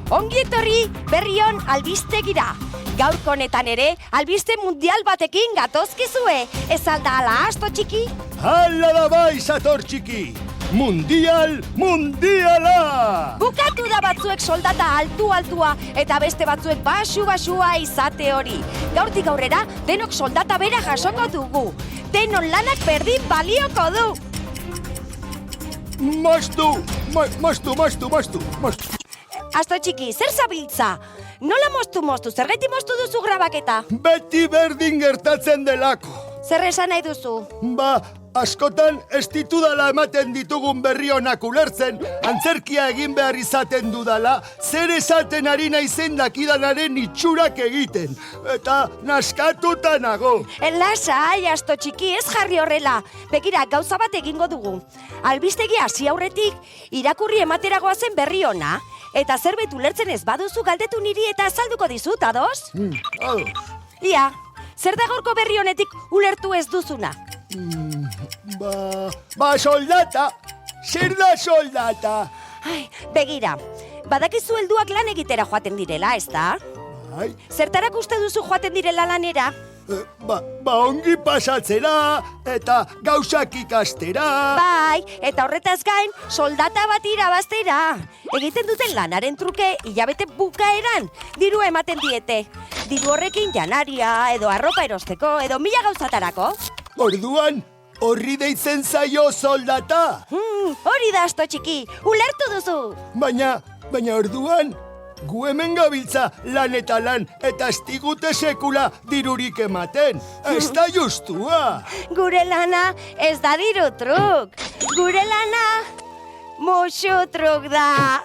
Ongi etorri berrion albistegira. Gaurko honetan ere, albiste mundial batekin gatozkizue. Ez alda ala asto txiki? Hala da bai, Sator txiki! Mundiala! Bukatu da batzuek soldata altua eta beste batzuek basua izate hori. Gaurtik aurrera, denok soldata bera jasoko dugu. Denon lanak berdin balioko du. Mastu. Asto txiki, zer zabiltza? Nola moztu, zergaiti moztu duzu grabaketa? Beti berdin gertatzen delako. Zer esan nahi duzu? Askotan ez ditudala ematen ditugun berri honak ulertzen, antzerkia egin behar izaten dudala, zer esaten ari naizen dakidanaren itxurak egiten, eta naskatuta nago. Lasai, asto txiki, ez jarri horrela. Begira, gauza bat egingo dugu. Albistegi hasi aurretik, irakurri emateragoa zen berri ona, eta zerbait ulertzen ez baduzu galdetu niri eta azalduko dizut, ados? Ia, zer da gaurko berri honetik ulertu ez duzuna? Soldata! Zer da soldata? Begira, badakizu helduak lan egitera joaten direla, ezta? Bai. Zertarak uste duzu joaten direla lanera? Ongi pasatzera, eta gauzak ikastera. Bai, eta horretaz gain, soldata bat irabaztera. Egiten duten lanaren truke, hilabete bukaeran, diru ematen diete. Diru horrekin janaria, edo arropa erosteko, edo 1000 gauzatarako. Orduan, horri deitzen zaio soldata. Hori da, asto txiki, ulertu duzu. Baina orduan, gu hemen gabiltza lan eta ez digute sekula dirurik ematen. Ez da justua. Gure lana ez da diru truk. Gure lana musu truk da.